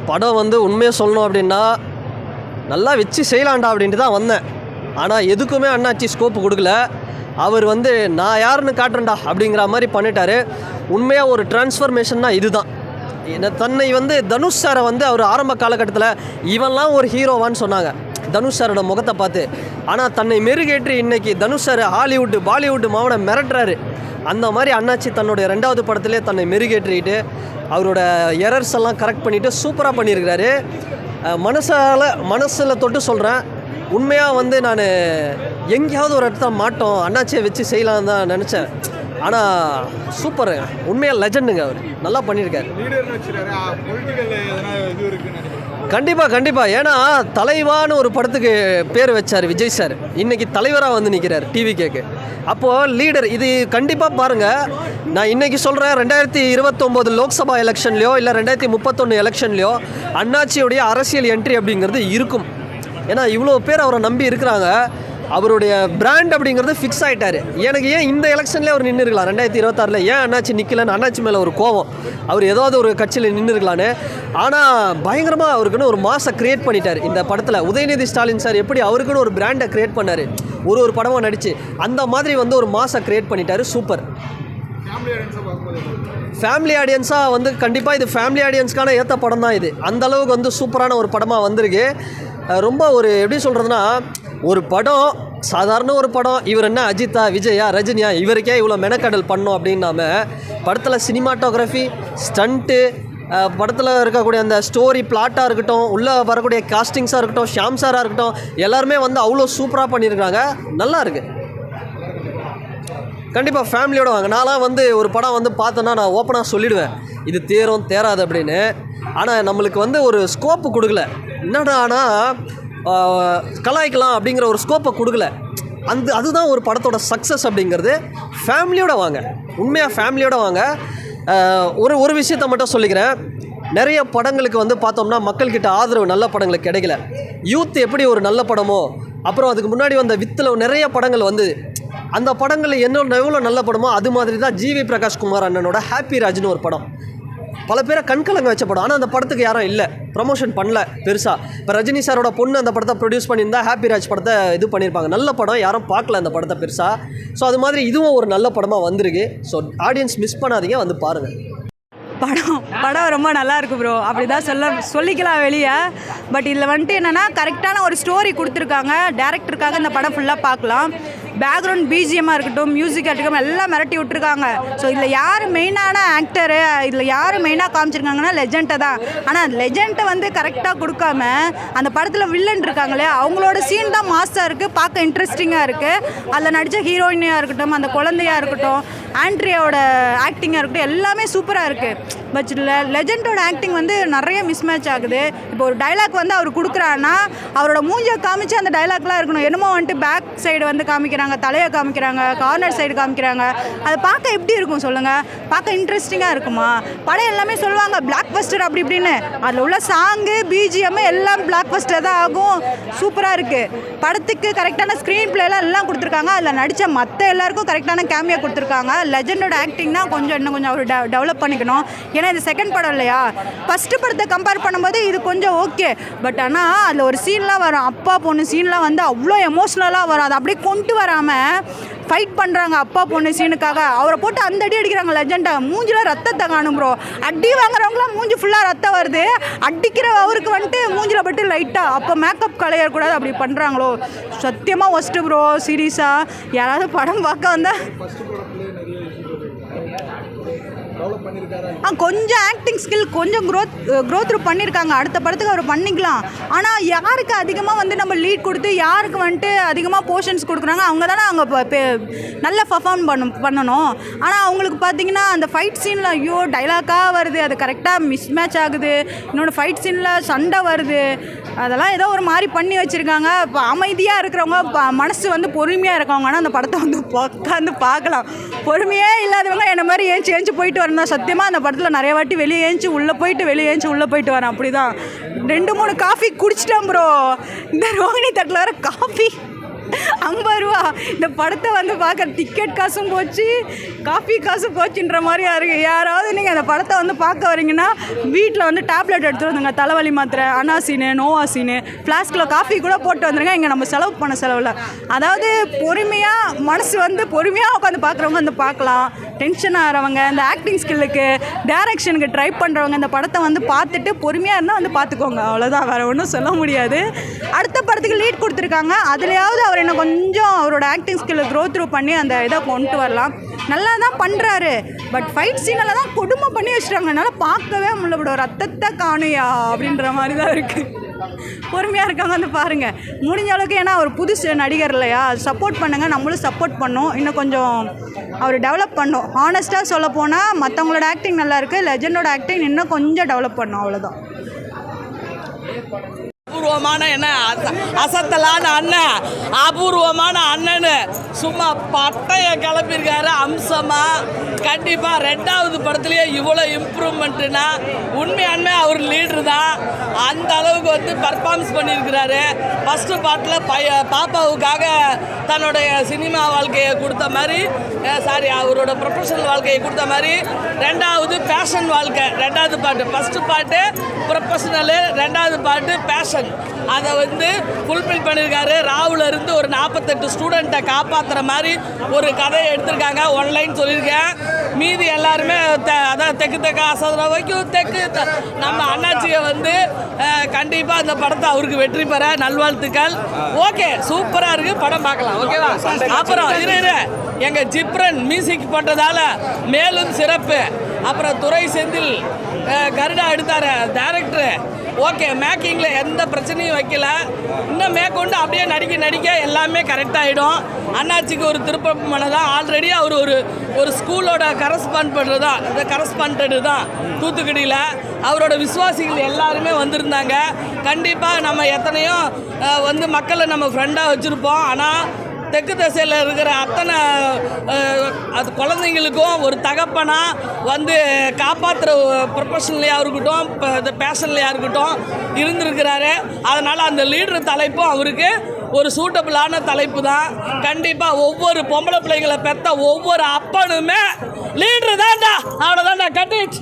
படம் வந்து உண்மையை சொல்லணும் அப்படின்னா நல்லா வச்சு செய்யலாண்டா அப்படின்ட்டு தான் வந்தேன். ஆனால் எதுக்குமே அண்ணாச்சி ஸ்கோப்பு கொடுக்கல. அவர் வந்து நான் யாருன்னு காட்டுறேன்டா அப்படிங்கிற மாதிரி பண்ணிட்டார். உண்மையாக ஒரு டிரான்ஸ்ஃபர்மேஷன்னா இது தான். தன்னை வந்து தனுஷ் சாரை வந்து அவர் ஆரம்ப காலகட்டத்தில் இவன்லாம் ஒரு ஹீரோவான்னு சொன்னாங்க தனுஷ் சாரோட முகத்தை பார்த்து. ஆனால் தன்னை மெருகேற்றி இன்றைக்கி தனுஷ் சார் ஹாலிவுட்டு பாலிவுட்டு மாவனை மிரட்டுறாரு. அந்த மாதிரி அண்ணாச்சி தன்னுடைய 2வது படத்திலே தன்னை மெருகேற்றிக்கிட்டு அவரோட எரர்ஸ் எல்லாம் கரெக்ட் பண்ணிவிட்டு சூப்பராக பண்ணியிருக்கிறாரு. மனசில் தொட்டு சொல்கிறேன், உண்மையாக வந்து நான் எங்கேயாவது ஒரு இடத்துல மாட்டோம் அண்ணாச்சியை வச்சு செய்யலாம் தான் நினச்சேன். ஆனால் சூப்பருங்க, உண்மையாக லெஜண்டுங்க. அவர் நல்லா பண்ணியிருக்காரு. கண்டிப்பாக. ஏன்னா தலைவான்னு ஒரு படத்துக்கு பேர் வச்சார் விஜய் சார். இன்றைக்கி தலைவராக வந்து நிற்கிறார் டிவிகேக்கு. அப்போது லீடர் இது கண்டிப்பாக பாருங்கள். நான் இன்றைக்கி சொல்கிறேன், 2029 லோக்சபா எலெக்ஷன்லையோ இல்லை 2031 எலெக்ஷன்லையோ அண்ணாச்சியுடைய அரசியல் என்ட்ரி அப்படிங்கிறது இருக்கும். ஏன்னா இவ்வளோ பேர் அவரை நம்பி இருக்கிறாங்க. அவருடைய பிராண்ட் அப்படிங்கிறது ஃபிக்ஸ் ஆகிட்டார். எனக்கு ஏன் இந்த எலெக்ஷன்லேயே அவர் நின்று இருக்கலாம், 2026 ஏன் அண்ணாச்சி நிற்கலன்னு அண்ணாச்சி மேலே ஒரு கோவம். அவர் ஏதாவது ஒரு கட்சியில் நின்று இருக்கலான்னு. ஆனால் பயங்கரமாக அவருக்குன்னு ஒரு மாசை க்ரியேட் பண்ணிட்டார் இந்த படத்தில். உதயநிதி ஸ்டாலின் சார் எப்படி அவருக்குன்னு ஒரு பிராண்டை க்ரியேட் பண்ணார், ஒரு படமாக நடித்து அந்த மாதிரி வந்து ஒரு மாசை க்ரியேட் பண்ணிட்டார். சூப்பர். ஃபேமிலி ஆடியன்ஸாக வந்து கண்டிப்பாக இது ஃபேமிலி ஆடியன்ஸ்க்கான ஏற்ற படம் தான் இது. அந்தளவுக்கு வந்து சூப்பரான ஒரு படமாக வந்திருக்கு. ரொம்ப ஒரு எப்படி சொல்கிறதுனா, ஒரு படம் சாதாரண ஒரு படம், இவர் என்ன அஜித்தா விஜயா ரஜினியா இவருக்கே இவ்வளோ மெனக்கடல் பண்ணோம் அப்படின்னாம படத்தில் சினிமாட்டோகிராஃபி ஸ்டண்ட்டு படத்தில் இருக்கக்கூடிய அந்த ஸ்டோரி பிளாட்டாக இருக்கட்டும், உள்ளே வரக்கூடிய காஸ்டிங்ஸாக இருக்கட்டும், ஷாம் சாராக இருக்கட்டும், எல்லாருமே வந்து அவ்வளோ சூப்பராக பண்ணியிருக்காங்க. நல்லா இருக்குது. கண்டிப்பாக ஃபேமிலியோட வாங்க. நான்லாம் வந்து ஒரு படம் வந்து பார்த்தோன்னா நான் ஓப்பனாக சொல்லிவிடுவேன், இது தேரும் தேராது அப்படின்னு. ஆனால் நம்மளுக்கு வந்து ஒரு ஸ்கோப்பு கொடுக்கல. என்னடா ஆனால் கலாய்க்கலாம் அப்படிங்கிற ஒரு ஸ்கோப்பை கொடுக்கல. அதுதான் ஒரு படத்தோட சக்ஸஸ் அப்படிங்கிறது. ஃபேமிலியோட வாங்க, உண்மையாக ஃபேமிலியோட வாங்க. ஒரு விஷயத்தை மட்டும் சொல்லிக்கிறேன், நிறைய படங்களுக்கு வந்து பார்த்தோம்னா மக்கள்கிட்ட ஆதரவு நல்ல படங்களுக்கு கிடைக்கல. யூத் எப்படி ஒரு நல்ல படமோ, அப்புறம் அதுக்கு முன்னாடி வந்த வித்தில் நிறைய படங்கள் வந்து அந்த படங்கள் எவ்வளோ நல்ல படமோ அது மாதிரி தான் ஜிவி பிரகாஷ்குமார் அண்ணனோட ஹாப்பி ராஜ்னு ஒரு படம். பல பேரை கண்கலங்க வச்ச படம். ஆனால் அந்த படத்துக்கு யாரும் இல்லை, ப்ரமோஷன் பண்ணல பெருசாக. இப்போ ரஜினி சாரோட பொண்ணு அந்த படத்தை ப்ரொடியூஸ் பண்ணியிருந்தா ஹாப்பி ராஜ் படத்தை இது பண்ணியிருப்பாங்க. நல்ல படம், யாரும் பார்க்கல அந்த படத்தை பெருசாக. ஸோ அது மாதிரி இதுவும் ஒரு நல்ல படமாக வந்திருக்கு. ஸோ ஆடியன்ஸ் மிஸ் பண்ணாதீங்க, வந்து பாருங்கள். படம் ரொம்ப நல்லா இருக்குது ப்ரோ. அப்படி தான் சொல்லிக்கலாம் வெளியே. பட் இதில் வந்துட்டு என்னென்னா கரெக்டான ஒரு ஸ்டோரி கொடுத்துருக்காங்க. டேரக்டருக்காக இந்த படம் ஃபுல்லாக பார்க்கலாம். பேக்ரவுண்ட் பிஜிஎம்மாக இருக்கட்டும், மியூசிக்காக இருக்கட்டும், எல்லாம் மிரட்டி விட்டுருக்காங்க. ஸோ இதில் யார் மெயினான ஆக்டரு, இதில் யார் மெயினாக காமிச்சிருக்காங்கன்னா லெஜெண்டை தான். ஆனால் லெஜெண்டை வந்து கரெக்டாக கொடுக்காம அந்த படத்தில் வில்லன் இருக்காங்களே அவங்களோட சீன் தான் மாஸ்டாக இருக்குது, பார்க்க இன்ட்ரெஸ்டிங்காக இருக்குது. அதில் நடித்த ஹீரோயினியாக இருக்கட்டும், அந்த குழந்தையாக இருக்கட்டும், ஆண்ட்ரியாவோட ஆக்டிங்காக இருக்கட்டும், எல்லாமே சூப்பராக இருக்குது. பட் லெஜெண்டோட ஆக்டிங் வந்து நிறைய மிஸ்மேட்ச் ஆகுது. இப்போ ஒரு டைலாக் வந்து அவர் கொடுக்குறான்னா அவரோட மூஞ்சியை காமிச்சு அந்த டைலாக்லாம் இருக்கணும். என்னமோ வந்துட்டு பேக் சைடு வந்து காமிக்கிறாங்க, தலையை காமிக்கிறாங்க, கார்னர் சைடு காமிக்கிறாங்க. அதை பார்க்க எப்படி இருக்கும் சொல்லுங்கள்? பார்க்க இன்ட்ரெஸ்டிங்காக இருக்குமா? படம் எல்லாமே சொல்லுவாங்க பிளாக் பஸ்டர் அப்படி இப்படின்னு. அதில் உள்ள சாங்கு பிஜிஎம் எல்லாம் பிளாக் பஸ்டர் தான் ஆகும். சூப்பராக இருக்குது. படத்துக்கு கரெக்டான ஸ்க்ரீன் பிளேலாம் எல்லாம் கொடுத்துருக்காங்க. அதில் நடித்த மற்ற எல்லாருக்கும் கரெக்டான கேமியா கொடுத்துருக்காங்க. லெஜெண்டோட ஆக்டிங் தான் இன்னும் கொஞ்சம் அவர் டெவலப் பண்ணிக்கணும். ஏன்னா இது செகண்ட் படம் இல்லையா? ஃபஸ்ட்டு படத்தை கம்பேர் பண்ணும்போது இது கொஞ்சம் ஓகே. பட் ஆனால் அதில் ஒரு சீன்லாம் வரும், அப்பா பொண்ணு சீன்லாம் வந்து அவ்வளோ எமோஷ்னலாக வரும். அதை அப்படியே கொண்டு வராமல் ஃபைட் பண்ணுறாங்க அப்பா பொண்ணு சீனுக்காக. அவரை போட்டு அந்த அடி அடிக்கிறாங்க லெஜெண்டை. மூஞ்சில் ரத்தத்தை காணும் ப்ரோ. அடி வாங்குறவங்களாம் மூஞ்சி ஃபுல்லாக ரத்தம் வருது. அடிக்கிற அவருக்கு வந்துட்டு மூஞ்சில் பட்டு லைட்டாக அப்போ மேக்கப் கலையக்கூடாது அப்படி பண்ணுறாங்களோ. சத்தியமாக ஒஸ்ட்டு ப்ரோ. சீரியஸாக யாராவது படம் பார்க்க வந்தால் கொஞ்சம் ஆக்டிங் ஸ்கில் கொஞ்சம் க்ரோத் பண்ணியிருக்காங்க. அடுத்த படத்துக்கு அவர் பண்ணிக்கலாம். ஆனால் யாருக்கு அதிகமாக வந்து நம்ம லீட் கொடுத்து யாருக்கு வந்துட்டு அதிகமாக போர்ஷன்ஸ் கொடுக்குறாங்க அவங்க தானே அவங்க நல்லா பர்ஃபார்ம் பண்ணணும். ஆனால் அவங்களுக்கு பார்த்தீங்கன்னா அந்த ஃபைட் சீனில் ஐயோ டைலாக்காக வருது, அது கரெக்டாக மிஸ்மேட்ச் ஆகுது. இன்னொன்று ஃபைட் சீனில் சண்டை வருது. அதெல்லாம் ஏதோ ஒரு மாதிரி பண்ணி வச்சுருக்காங்க. இப்போ அமைதியாக இருக்கிறவங்க, மனசு வந்து பொறுமையாக இருக்கவங்க ஆனால் அந்த படத்தை வந்து உட்காந்து பார்க்கலாம். பொறுமையே இல்லாதவங்க என்ன மாதிரி ஏஞ்சி போயிட்டு வரணும். சத்தியமாக அந்த படத்தில் நிறைய வாட்டி வெளியே ஏஞ்சி உள்ளே போயிட்டு வரேன். அப்படி தான் 2-3 காஃபி குடிச்சிட்டேன் ப்ரோ. இந்த ரோஹிணி தட்டில் வர காஃபி 50 ரூபா. இந்த படத்தை வந்து பார்க்க டிக்கெட் காசும் போச்சு, காஃபி காசும் போச்சுன்ற மாதிரியா இருக்குது. யாராவது நீங்கள் அந்த படத்தை வந்து பார்க்க வரீங்கன்னா வீட்டில் வந்து டேப்லெட் எடுத்துகிட்டு வந்துங்க, தலைவலி மாத்திரை, அனாசினு, நோவாசினு, ஃப்ளாஸ்கில் காஃபி கூட போட்டு வந்துருங்க. இங்கே நம்ம செலவு பண்ண செலவில், அதாவது பொறுமையாக மனசு வந்து பொறுமையாக உட்காந்து பார்க்குறவங்க வந்து பார்க்கலாம். டென்ஷன் ஆகிறவங்க, இந்த ஆக்டிங் ஸ்கில்லுக்கு, டைரக்ஷனுக்கு ட்ரை பண்ணுறவங்க இந்த படத்தை வந்து பார்த்துட்டு பொறுமையாக இருந்தால் வந்து பார்த்துக்கோங்க. அவ்வளோதான், வேறு ஒன்றும் சொல்ல முடியாது. அடுத்த படத்துக்கு லீட் கொடுத்துருக்காங்க, அதுலேயாவது அவர் என்ன கொஞ்சம் அவரோட ஆக்டிங் ஸ்கில்லை க்ரோ த்ரூ பண்ணி அந்த இதை கொண்டு வரலாம். நல்லா தான் பண்ணுறாரு, பட் ஃபைட் சீனில் தான் கொடுமை பண்ணி வச்சுட்டாங்க. என்னால் பார்க்கவே முடியல, விட ரத்தத்தை காணுயா அப்படின்ற மாதிரி தான் இருக்குது. பொறுமையாக இருக்காங்க வந்து பாருங்கள் முடிஞ்ச அளவுக்கு. ஏன்னா அவர் புதுசு நடிகர் இல்லையா, சப்போர்ட் பண்ணுங்கள், நம்மளும் சப்போர்ட் பண்ணோம். இன்னும் கொஞ்சம் அவர் டெவலப் பண்ணோம். ஹானஸ்ட்டாக சொல்ல போனால் மற்றவங்களோட ஆக்டிங் நல்லா இருக்குது, லெஜண்டோட ஆக்டிங் இன்னும் கொஞ்சம் டெவலப் பண்ணோம், அவ்வளோதான். அபூர்வமான என்ன அசத்தலான அண்ணன், அபூர்வமான அண்ணனு சும்மா பட்டைய கிளப்பியிருக்காரு அம்சமா. கண்டிப்பாக 2வது படத்துலேயே இவ்வளோ இம்ப்ரூவ்மெண்ட்டுனா உண்மையானுமே அவர் லீடரு தான். அந்த அளவுக்கு வந்து பர்ஃபார்மன்ஸ் பண்ணியிருக்கிறாரு. ஃபஸ்ட்டு பாட்டில் பாப்பாவுக்காக தன்னுடைய சினிமா வாழ்க்கையை கொடுத்த மாதிரி, அவரோட ப்ரொஃபஷனல் வாழ்க்கையை கொடுத்த மாதிரி 2வது பேஷன் வாழ்க்கை. 2வது பாட்டு, ஃபஸ்ட்டு பாட்டு ப்ரொஃபஷனலு, 2வது பாட்டு பேஷன். அதை வந்து ஃபுல்ஃபில் பண்ணியிருக்காரு. ராவில் இருந்து ஒரு 48 ஸ்டூடெண்ட்டை காப்பாற்றுற மாதிரி ஒரு கதையை எடுத்திருக்காங்க. ஒன்லைன் சொல்லியிருக்கேன். மீதி எல்லாருமே அதான் தெக்கு தெக்க அசதுர வைக்கும் தெக்கு நம்ம அண்ணாச்சியை வந்து கண்டிப்பாக அந்த படத்தை அவருக்கு வெற்றி பெற நல்வாழ்த்துக்கள். ஓகே, சூப்பராக இருக்குது, படம் பார்க்கலாம். ஓகேவா? அப்புறம் இரு எங்கள் ஜிப்ரன் மியூசிக் போட்டதால் மேலும் சிறப்பு. அப்புறம் துரை செந்தில் கருடா எடுத்தார் டைரக்டரு. ஓகே, மேக்கிங்கில் எந்த பிரச்சனையும் வைக்கல. இன்னும் மேற்கொண்டு அப்படியே நடிக்க எல்லாமே கரெக்டாகிடும். அண்ணாச்சிக்கு ஒரு திருப்பமனை தான். ஆல்ரெடி அவர் ஒரு ஸ்கூலோட கரஸ்பாண்டடு தான் தூத்துக்குடியில். அவரோட விசுவாசிகள் எல்லாருமே வந்திருந்தாங்க. கண்டிப்பாக நம்ம எத்தனையோ வந்து மக்களை நம்ம ஃப்ரெண்டாக வச்சுருப்போம். ஆனால் தெற்கு திசையில் இருக்கிற அத்தனை அது குழந்தைங்களுக்கும் ஒரு தகப்பனாக வந்து காப்பாற்றுற ப்ரொஃபஷனலையாக இருக்கட்டும், இந்த பேஷன்லையாக இருக்கட்டும் இருந்திருக்கிறாரு. அதனால் அந்த லீடர் தலைப்பும் அவருக்கு ஒரு சூட்டபிளான தலைப்பு தான். கண்டிப்பாக ஒவ்வொரு பொம்பளை பிள்ளைங்களை பெற்ற ஒவ்வொரு அப்பனுமே லீடரு தான்டா, அவ்வளோதான்டா. கட்டிட்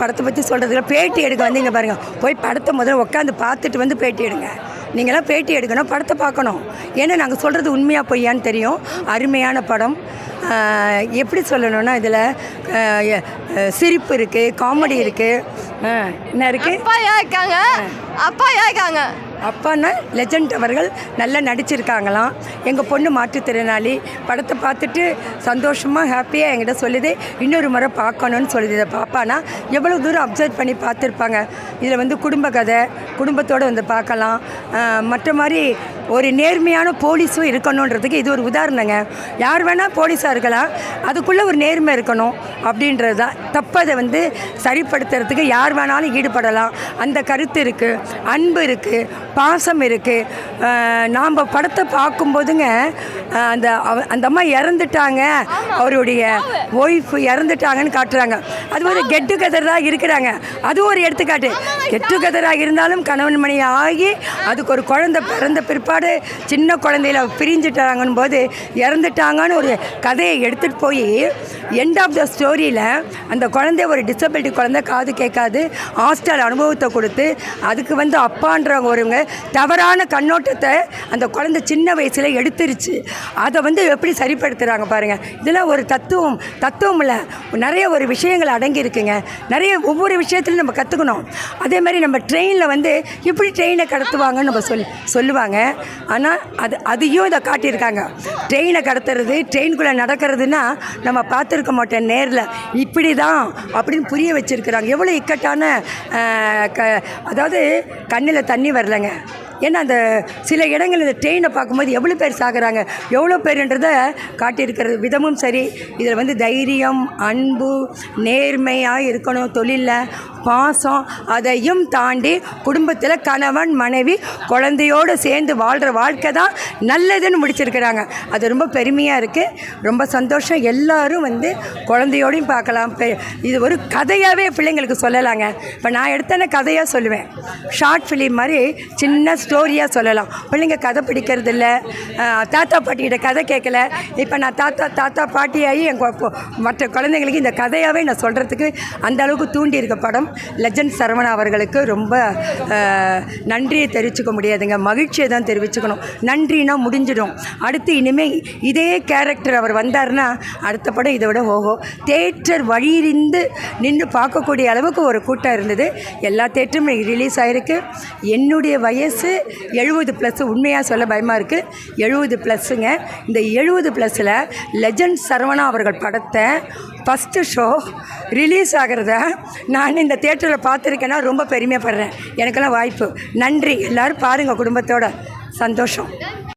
படத்தை பற்றி சொல்கிறதுக்கு பேட்டி எடுக்க வந்தீங்க பாருங்கள். போய் படத்தை முதல்ல உட்காந்து பார்த்துட்டு வந்து பேட்டி எடுங்க. நீங்களாம் பேட்டி எடுக்கணும், படத்தை பார்க்கணும். ஏன்னா நாங்கள் சொல்கிறது உண்மையாக பொய்யான்னு தெரியும். அருமையான படம். எப்படி சொல்லணும்னா இதில் சிரிப்பு இருக்குது, காமெடி இருக்குது, என்ன இருக்குது. அப்பா இருக்காங்க அப்பான்னா லெஜண்ட் அவர்கள் நல்லா நடிச்சிருக்காங்களாம். எங்கள் பொண்ணு மாற்றுத்திறனாளி. படத்தை பார்த்துட்டு சந்தோஷமாக ஹாப்பியாக என்கிட்ட சொல்லுது, இன்னொரு முறை பார்க்கணுன்னு சொல்லுது. இதை பாப்பானா எவ்வளோ தூரம் அப்சர்வ் பண்ணி பார்த்துருப்பாங்க. இதில் வந்து குடும்ப கதை, குடும்பத்தோடு வந்து பார்க்கலாம். மற்ற மாதிரி ஒரு நேர்மையான போலீஸும் இருக்கணுன்றதுக்கு இது ஒரு உதாரணங்க. யார் வேணால் போலீஸாக இருக்கலாம், அதுக்குள்ளே ஒரு நேர்மை இருக்கணும் அப்படின்றது தான். தப்பதை வந்து சரிப்படுத்துறதுக்கு யார் வேணாலும் ஈடுபடலாம். அந்த கருத்து இருக்குது, அன்பு இருக்குது, பாசம் இருக்குது. நாம் படத்தை பார்க்கும்போதுங்க அந்த அம்மா இறந்துட்டாங்க, அவருடைய ஒய்ஃப் இறந்துட்டாங்கன்னு காட்டுறாங்க. அது ஒரு கெட் டுகெதர் தான் இருக்கிறாங்க. அதுவும் ஒரு எடுத்துக்காட்டு. கெட் டுகெதராக இருந்தாலும் கணவன் மணி ஆகி அதுக்கு ஒரு குழந்தை பிறந்த பிற்பாடு சின்ன குழந்தையில பிரிஞ்சுட்டாங்கன்னு போது இறந்துட்டாங்கன்னு ஒரு கதையை எடுத்துகிட்டு போய் எண்ட் ஆஃப் த ஸ்டோரியில் அந்த குழந்தை ஒரு டிசபிலிட்டி குழந்தை, காது கேட்காது, ஹாஸ்டல் அனுபவத்தை கொடுத்து அதுக்கு வந்து அப்பான்றவங்க ஒருவங்க தவறான கண்ணோட்டத்தை அந்த குழந்தை சின்ன வயசில் எடுத்துருச்சு. அதை வந்து எப்படி சரிப்படுத்துகிறாங்க பாருங்கள். இதெல்லாம் ஒரு தத்துவம் இல்லை, நிறைய ஒரு விஷயங்கள் அடங்கியிருக்குங்க. நிறைய ஒவ்வொரு விஷயத்துலையும் நம்ம கற்றுக்கணும். அதே மாதிரி நம்ம ட்ரெயினில் வந்து இப்படி ட்ரெயினை கடத்துவாங்கன்னு நம்ம சொல்லுவாங்க. ஆனால் அதையும் இதை காட்டியிருக்காங்க. ட்ரெயினை கடத்துறது, ட்ரெயினுக்குள்ளே நடக்கிறதுனா நம்ம பார்த்துருக்க மாட்டோம் நேரில். இப்படி தான் அப்படின்னு புரிய வச்சுருக்குறாங்க. எவ்வளோ இக்கட்டான அதாவது கண்ணில் தண்ணி வரலைங்க. ஏன்னா அந்த சில இடங்கள் இந்த ட்ரெயினை பார்க்கும்போது எவ்வளோ பேர் சாகுறாங்க, எவ்வளோ பேருன்றதை காட்டியிருக்கிற விதமும் சரி. இதில் வந்து தைரியம், அன்பு, நேர்மையாக இருக்கணும், தொழிலில் பாசம், அதையும் தாண்டி குடும்பத்தில் கணவன் மனைவி குழந்தையோடு சேர்ந்து வாழ்கிற வாழ்க்கை தான் நல்லதுன்னு முடிச்சிருக்கிறாங்க. அது ரொம்ப பெருமையாக இருக்குது, ரொம்ப சந்தோஷம். எல்லோரும் வந்து குழந்தையோடையும் பார்க்கலாம். இது ஒரு கதையாகவே பிள்ளைங்களுக்கு சொல்லலாங்க. இப்போ நான் எடுத்தேன்னா கதையாக சொல்லுவேன், ஷார்ட் ஃபிலிம் மாதிரி சின்ன ஸ்டோரியாக சொல்லலாம். பிள்ளைங்க கதை பிடிக்கிறது இல்லை, தாத்தா பாட்டிக்கிட்ட கதை கேட்கல. இப்போ நான் தாத்தா பாட்டியாகி மற்ற குழந்தைங்களுக்கு இந்த கதையாகவே நான் சொல்கிறதுக்கு அந்த அளவுக்கு தூண்டி இருக்க படம். லெஜண்ட் சரவணா அவர்களுக்கு ரொம்ப நன்றியை தெரிவிச்சுக்க முடியாதுங்க, மகிழ்ச்சியை தான் தெரிவிச்சுக்கணும். நன்றினா முடிஞ்சிடும். அடுத்து இனிமேல் இதே கேரக்டர் அவர் வந்தார்னா அடுத்த படம் இதை விட தேட்டர் வழியிருந்து நின்று பார்க்கக்கூடிய அளவுக்கு ஒரு கூட்டம் இருந்தது. எல்லா தேட்டரும் ரிலீஸ் ஆகிருக்கு. என்னுடைய வயசு 70+. உண்மையாக சொல்ல பயமாக இருக்குது, 70+ங்க. இந்த 70+ல் லெஜண்ட் சரவணா அவர்கள் படத்தை ஃபஸ்ட்டு ஷோ ரிலீஸ் ஆகிறத நான் இந்த தேட்டரில் பார்த்துருக்கேன்னா ரொம்ப பெருமைப்படுறேன். எனக்கெல்லாம் வாய்ப்பு. நன்றி. எல்லோரும் பாருங்கள், குடும்பத்தோட. சந்தோஷம்.